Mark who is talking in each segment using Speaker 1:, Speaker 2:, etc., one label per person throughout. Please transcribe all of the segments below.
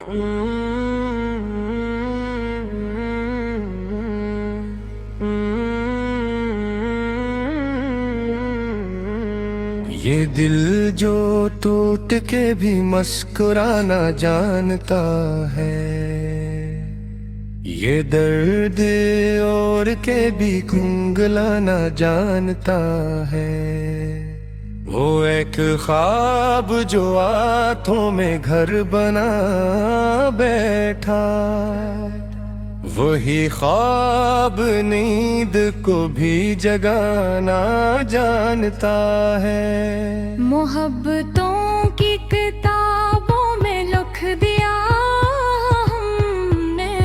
Speaker 1: ये दिल जो टूट के भी मुस्कुराना जानता है, ये दर्द और के भी कुंगलाना जानता है। वो एक ख्वाब जो आंखों में घर बना बैठा, वही ख्वाब नींद को भी जगाना जानता है।
Speaker 2: मोहब्बतों की किताबों में लिख दिया हमने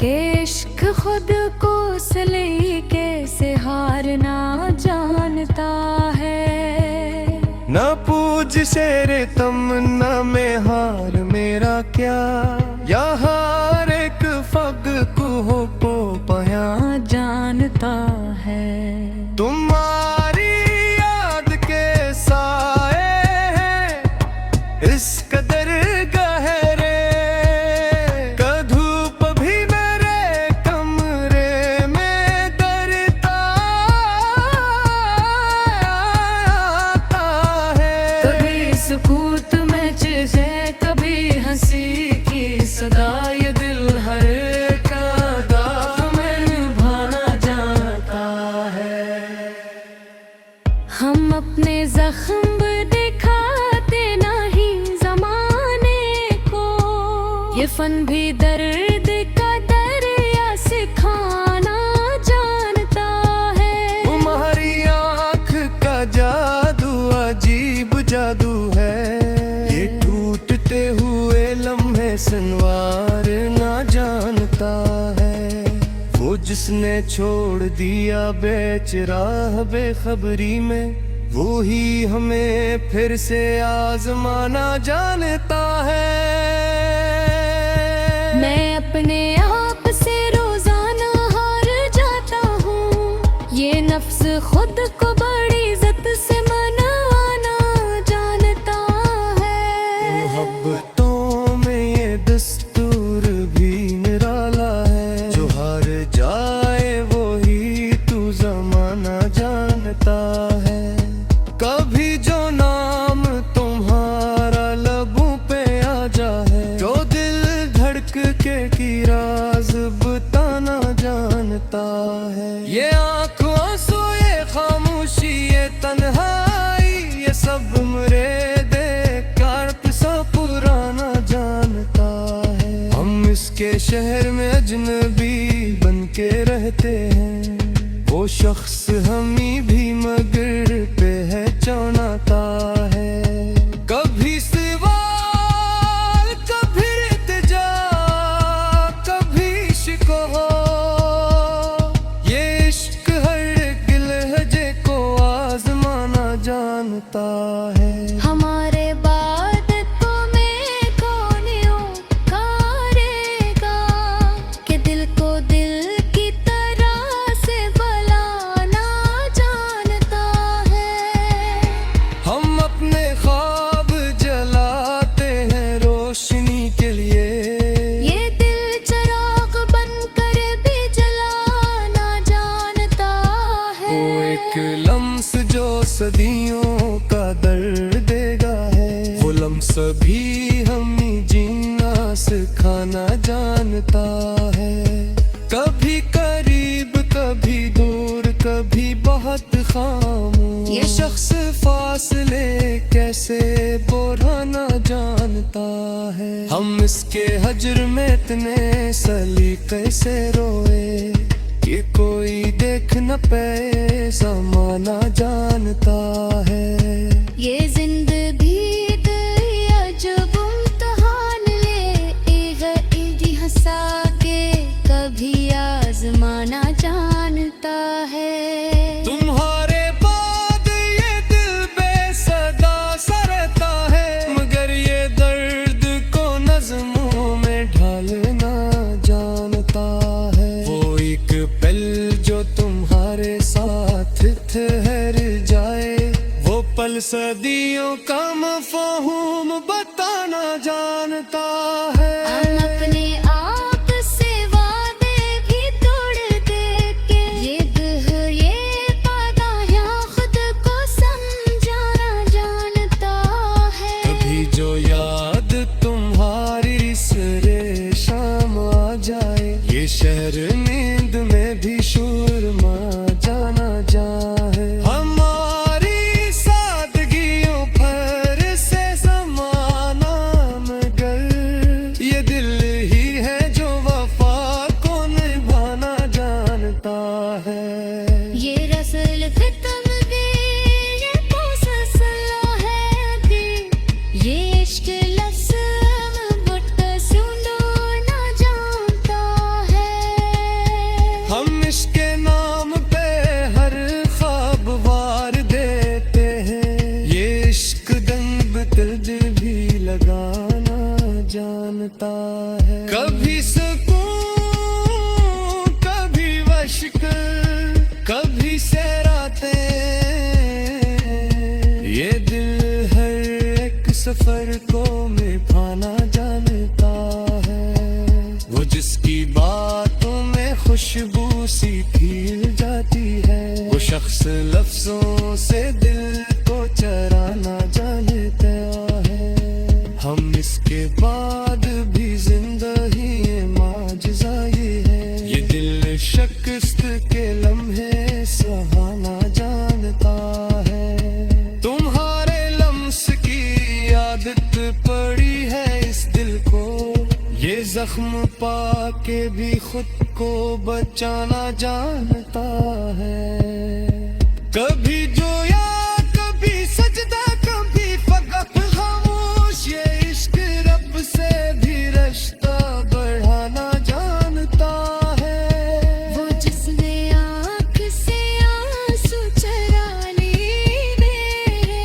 Speaker 2: कि इश्क खुद को सलीके से हारना जानता है।
Speaker 1: न पूछ शेरे तमन्ना में हार मेरा क्या, या हार एक फग को पाया
Speaker 2: जानता है।
Speaker 1: तुम्हारी याद के साए हैं इस कदर गहरे, धूप भी मेरे कमरे में दरता आता है।
Speaker 2: कभी सुकूत में चीज़े, कभी हंसी की सदा, ये दिल हर हम अपने जख्म दिखाते नहीं ज़माने को, ये फन भी दर्द का दरिया सिखाना जानता है।
Speaker 1: तुम्हारी आँख का जादू अजीब जादू है, ये टूटते हुए लम्हे संवारना जानता है। वो जिसने छोड़ दिया बेच राह बेखबरी में, वो ही हमें फिर से आजमाना जानता है।
Speaker 2: मैं अपने आप से रोजाना हार जाता हूँ, ये नफ्स खुद को बड़ी इज्जत से मनाना जानता है।
Speaker 1: मोहब्बतों में ये दस्तूर भी निराला है, जो हार जाए वो ही तू जमाना जानता है। कभी जो नाम तुम्हारा लबों पे आ जाए, जो दिल धड़क के की राज बताना जानता है। ये आँखों आंसू, ये खामोशी, ये तन्हाई, ये सब मेरे देकार सा पुराना जानता है। हम इसके शहर में अजनबी बन के रहते हैं, वो शख्स हमी भी मगर पहचानता है। कभी सवाल, कभी इल्तिजा, कभी शिकवा, ये इश्क हर लहजे को आजमाना जानता है।
Speaker 2: हमारे बाद तुम्हें कौन करेगा कि दिल को दिल की तरह से बुलाना जानता है।
Speaker 1: हम अपने ख्वाब जलाते हैं रोशनी के लिए,
Speaker 2: ये दिल चिराग बनकर भी जलाना जानता है।
Speaker 1: वो एक लम्स जो सदियों का दर्द देगा है, वो लम्स भी हमें जीना सिखाना जानता है। कभी करीब, कभी दूर, कभी बहुत खामोश, ये शख्स फासले कैसे बढ़ाना जानता है। हम इसके हजर में इतने सलीके से रोए कि कोई देख न पाए ज़माना जानता है।
Speaker 2: ये जिंदगी अजब इम्तिहान ले, इल्दी हंसा के कभी आजमाना जानता है।
Speaker 1: तुम्हारे बाद ये दिल बेसदा सा रहता है, मगर ये दर्द को नज़्मों में ढालना जानता है। वो एक पल जो तुम्हारे साथ ठहर जाए, वो पल सदियों का मफ़हूम बताना जानता है।
Speaker 2: हम अपने आप से वादे भी तोड़ देते, ये दिल ये वादा या खुद को समझाना जानता है।
Speaker 1: कभी जो याद तुम्हारी सरे शाम आ जाए, ये शहर नींद में भी शूरमा जाना चाहे। हमारी सादगियों पर से ज़माना मगर ये दिल ही है जो वफा को निभाना जानता है।
Speaker 2: ये रसल खत्म दे, ये पोसला है दी, ये इश्क लस्म बुट सुनना जानता है।
Speaker 1: हम इसके नाम पे हर ख्वाब वार देते हैं, ये इश्क दंग दिल भी लगाना जानता है। कभी सुकून कभी वश्क कभी सैराते, ये दिल हर एक सफर को निभाना जानता है। वो जिसकी बातों में खुशबू सी खिल जाती है, वो शख्स लफ्जों से दिल को चराना जानता है। हम इसके बाद भी जिंदा ही ये माजिज़ा ये है, ये दिल शिकस्त के लम्हे सहाना जानता है। तुम्हारे लम्स की आदत पड़ी है इस दिल को, ये जख्म पाके भी खुद को बचाना जानता है। कभी जोया कभी सजदा कभी फकत खामोश, ये इश्क रब से भी रिश्ता बढ़ाना जानता है।
Speaker 2: वो जिसने आँख से आंसू चरा लिए मेरे,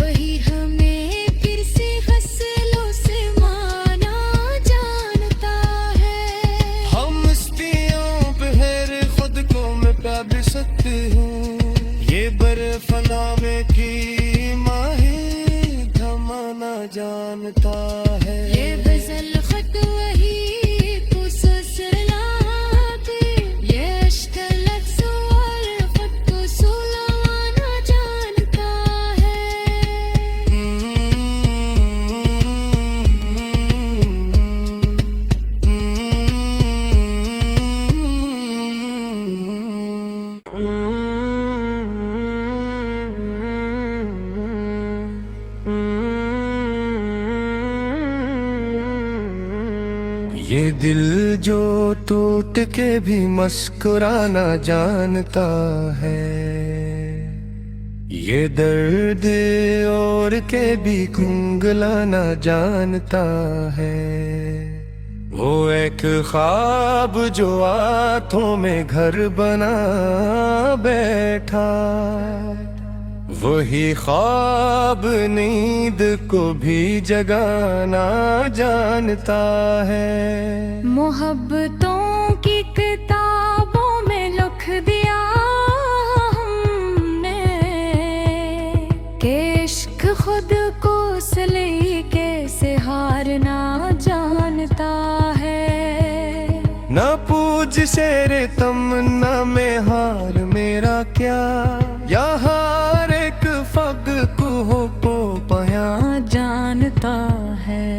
Speaker 2: वही हमें फिर से गस्लों से माना जानता है।
Speaker 1: हम मस्तियों पे हेर खुद को मिटा भी सकते हूँ, ये बर्फना में की माही थमाना जानता है।
Speaker 2: ये गजल खत वही पुसलाते, ये इश्क लफ्ज़ और खुद को सुलवाना जानता है।
Speaker 1: ये दिल जो टूट के भी मुस्कुराना जानता है, ये दर्द और के भी कुंगलाना जानता है। वो एक ख्वाब जो आंखों में घर बना बैठा, वही ख्वाब नींद को भी जगाना जानता है।
Speaker 2: मोहब्बतों की किताबों में लिख दिया हमने, कि इश्क खुद को सलीके से हारना जानता है।
Speaker 1: न पूज शेर तमन्ना में हार मेरा क्या, यहाँ एक फग को पया
Speaker 2: जानता है।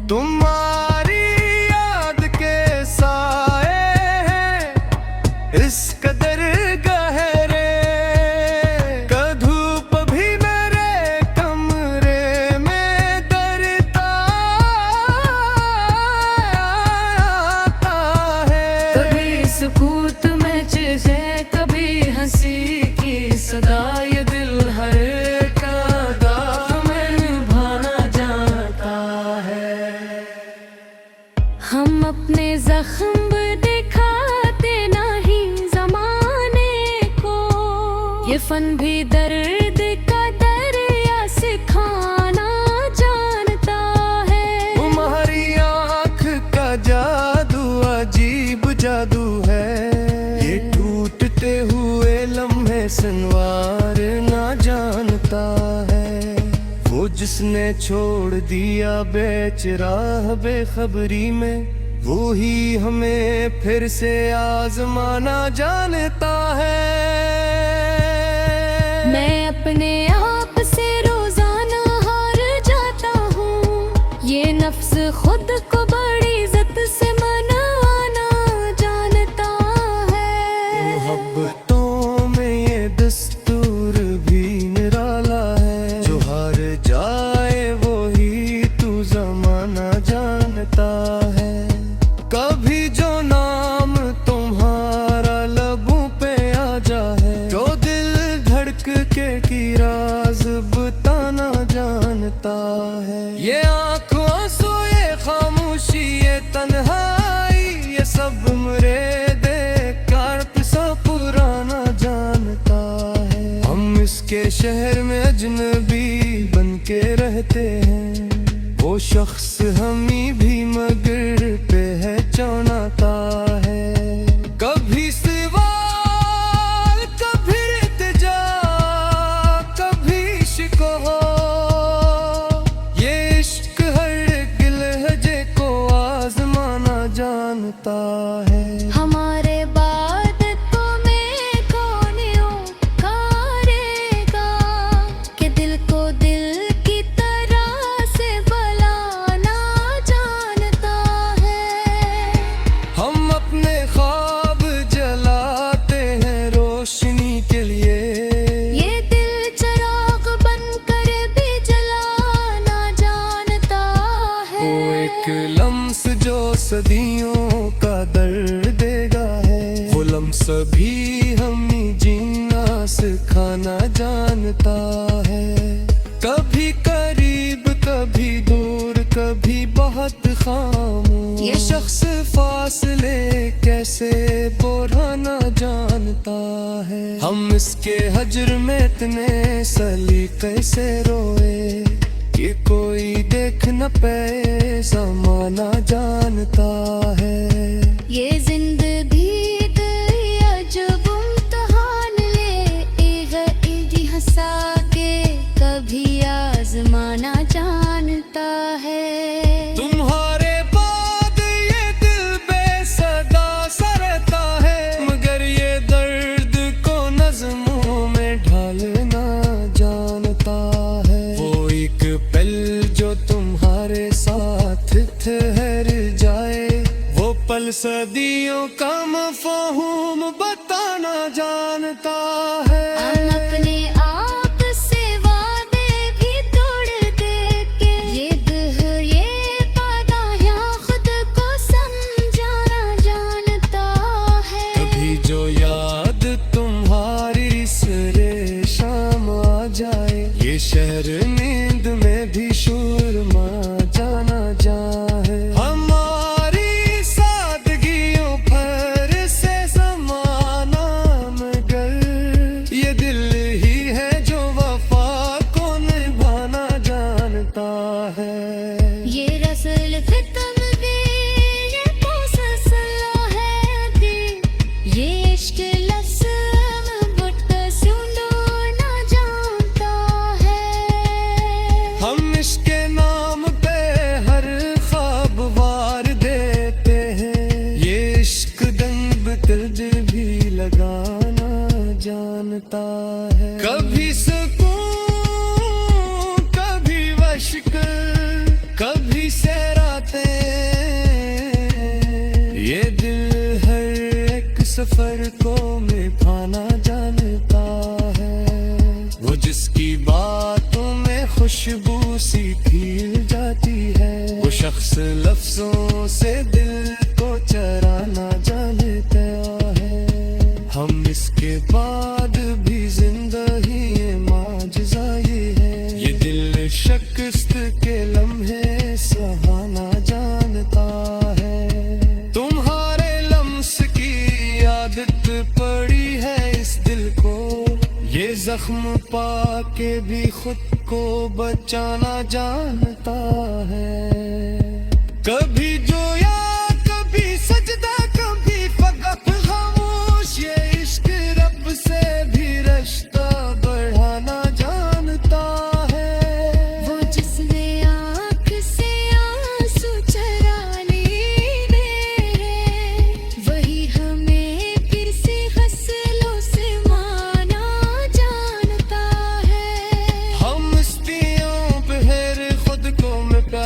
Speaker 1: तुम्हारी याद के साए हैं इस कदर गहरे, धूप भी मेरे कमरे में दरता है।
Speaker 2: कभी सुकूत में चीज़ें, कभी हंसी की सदा, ये दिल हर का दाग में निभाना जानता है। हम अपने जख्म दिखाते नहीं ज़माने को, ये फन भी दर्द का दरिया सिखाना जानता है।
Speaker 1: तुम्हारी आँख का जादू अजीब जादू है, ये टूटते हुए लम्हे संवार ना जानता जिसने छोड़ दिया बेच राह बेखबरी में, वो ही हमें फिर से आजमाना जानता है।
Speaker 2: मैं अपने आप से रोजाना हार जाता हूँ, ये नफ्स खुद को बड़ी इज्जत से मनाना जानता है।
Speaker 1: मोहब्बतों में ये दस्तूर भी निराला है, जो हार जाए वो ही तू जमाना जानता है। कभी जो नाम तुम्हारा लबों पे आ जाए, जो दिल धड़क के की राज बताना जानता है। ये आँखों आंसू, ये खामोशी, ये तन्हाई, ये सब मेरे देकर पिसा पुराना जानता है। हम इसके शहर में अजनबी बन के रहते हैं, वो शख्स हमी भी मगर पहचानता है। कभी सवाल, कभी इल्तिजा, कभी शिकवा, ये इश्क हर एक लहजे को आजमाना जानता है।
Speaker 2: हमारे बाद तुम्हें कौन करेगा, कि दिल को दिल की तरह से बुलाना जानता है।
Speaker 1: हम अपने ख्वाब जलाते हैं रोशनी के लिए,
Speaker 2: ये दिल चिराग बनकर भी जलाना जानता है।
Speaker 1: वो एक लम्स जो सदियों का दर्द देगा है, वो लम्स भी हमें जीना सिखाना जानता है। कभी करीब, कभी दूर, कभी बहुत खामोश, ये शख्स फासले कैसे बढ़ाना जानता है। हम इसके हजर में इतने सलीके से रोए कि कोई देख न पाए, ज़माना जानता है।
Speaker 2: ये जिंदगी अजब इम्तिहान ले हंसा के कभी आजमाना जानता है।
Speaker 1: तुम्हारे बाद ये दिल बेसदा सा रहता है, मगर ये दर्द को नज़्मों में ढालना जानता है। वो एक पल जो तुम्हारे साथ ठहर जाए, वो पल सदियों का मफ़हूम बताना जानता है।
Speaker 2: हम अपने आप से वादे भी तोड़ देके, ये ये वादा खुद को समझाना जानता है।
Speaker 1: कभी जो याद तुम्हारी सरे शाम आ जाए, ये शहर नींद में भी शूरमा जाना चाहे। हमारी सादगियों पर से ज़माना मगर, ये दिल ही है जो वफा को निभाना जानता है।
Speaker 2: ये रसल फितम भी ये पोसला है दी, ये इश्क लसम बुट सुंदर ना जानता है।
Speaker 1: हम इसके नाम पे हर ख्वाब वार देते हैं, ये इश्क दंग बतर्ज भी लगाना जानता है। कभी सुकून, कभी वश्क, कभी सैराते, ये दिल हर एक सफर को निभाना जानता है। वो जिसकी बातों में खुशबू सी खिल जाती है, वो शख्स लफ्जों से दिल को चराना जानता है। हम इसके बाद भी जिंदा ही ये माजज़ा ही है, ये दिल शिकस्त के लम्हे सहाना जानता है। तुम्हारे लम्स की आदत पड़ी है इस दिल को, ये जख्म पाके भी खुद को बचाना जानता है। कभी जोया, कभी सजदा, कभी फकत खामोश, ये इश्क रब से भी रिश्ता बढ़ाना जानता है।
Speaker 2: वो जिस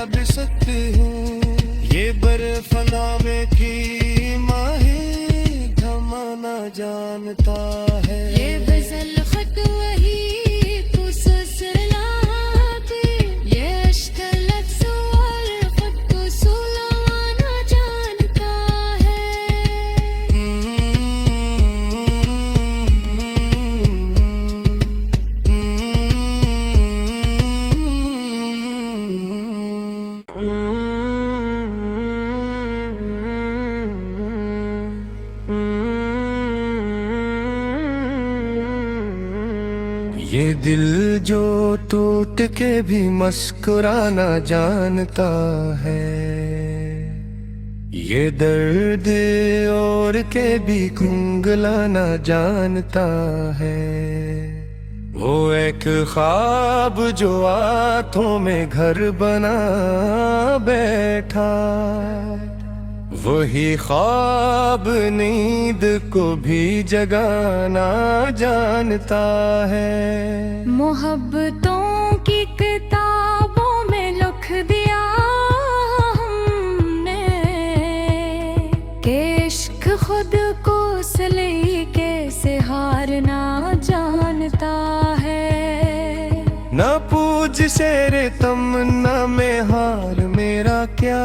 Speaker 1: प्यार सकती हूँ। ये बर्फनामे की माही थमाना जानता है।
Speaker 2: ये गजल खत वही तू ससलाते, ये अश्क लफ्ज़ और खत को सुलाना जानता है।
Speaker 1: ये दिल जो टूट के भी मुस्कुराना जानता है, ये दर्द और के भी कुंगलाना जानता है। वो एक ख्वाब जो आंखों में घर बना बैठा, वही ख्वाब नींद को भी जगाना जानता है।
Speaker 2: मोहब्बतों की किताबों में लिख दिया हमने कि इश्क खुद को सलीके से हारना जानता है।
Speaker 1: न पूछ शेरे तमन्ना में हार मेरा क्या,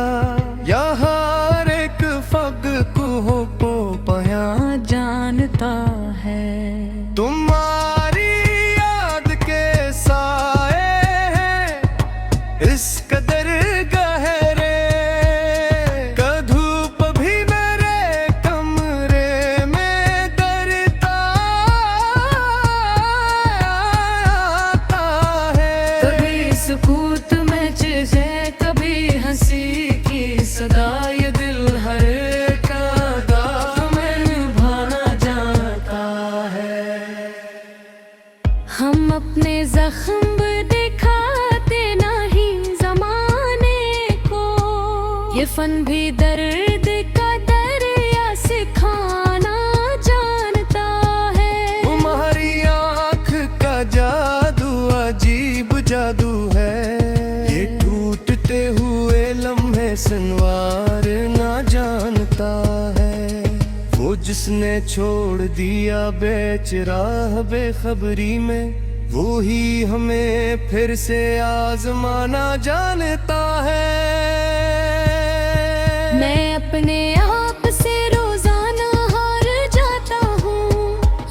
Speaker 1: यहाँ एक फग को हो पो पया
Speaker 2: जानता है।
Speaker 1: तुम्हारी याद के साए हैं इस कदर गहरे, धूप भी मेरे कमरे में दरता है।
Speaker 2: कभी सुकूत में चीज़े, कभी हंसी की सदा, ये दिल हर का दाग में निभाना जानता है। हम अपने जख्म दिखाते नहीं जमाने को, ये फन भी दर्द का दरिया सिखाना जानता है।
Speaker 1: तुम्हारी आँख का जादू अजीब जादू है, ये टूटते हुए लम्हे संवारना जानता है। वो जिसने छोड़ दिया बेच राह बेखबरी में, वो ही हमें फिर से आजमाना जानता है।
Speaker 2: मैं अपने आप से रोजाना हार जाता हूँ,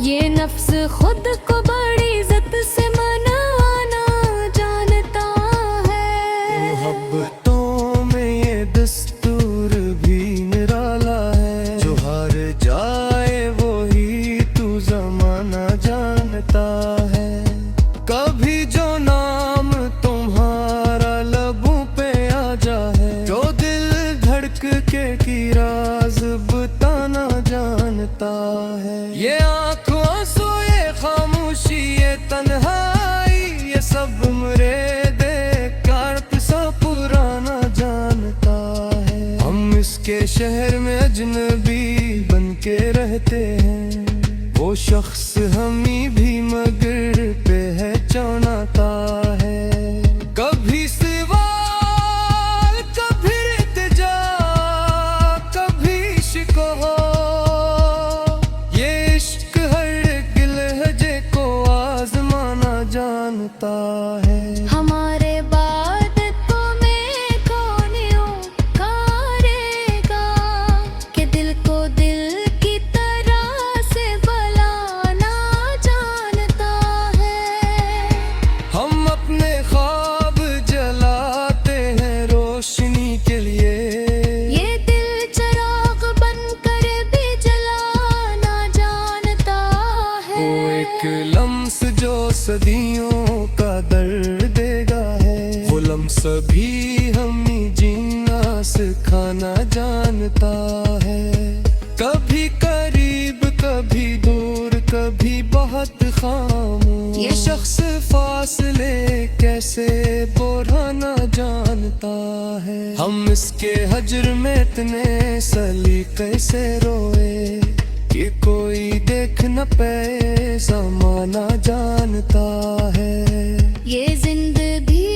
Speaker 2: ये नफ्स खुद को बड़ी इज्जत से मनाना जानता है।
Speaker 1: मोहब्बतों में ये दस्तूर भी निराला है, जो हार जाए वो ही तू जमाना जानता है। कभी जो नाम तुम्हारा लबों पे आ जाए, जो दिल धड़क के की राज बताना जानता है। ये आंखों आंसू, ये खामोशी, ये तन्हाई, ये सब मेरे देकर सा पुराना जानता है। हम इसके शहर में अजनबी बन के रहते हैं, वो शख्स हमी भी मगर पहचानता है। कभी सवाल, कभी इल्तिजा, कभी शिकवा, ये इश्क हर लहजे को आजमाना जानता है।
Speaker 2: हमारे बाद तुम्हें कौन करेगा कि दिल को दिल की तरह से बुलाना जानता है।
Speaker 1: हम अपने ख्वाब जलाते हैं रोशनी के लिए,
Speaker 2: ये दिल चिराग बनकर भी जलाना जानता है।
Speaker 1: वो एक लम्स जो सदियों का दर्द देगा है, वो लम्स भी हमें जीना सिखाना जानता है। कभी करीब, कभी दूर, कभी बहुत खामोश, ये शख्स फासले कैसे बढ़ाना जानता है। हम इसके हजर में इतने सलीके से रोए कि कोई देख न पाए, ज़माना जानता है।
Speaker 2: ये जिंदगी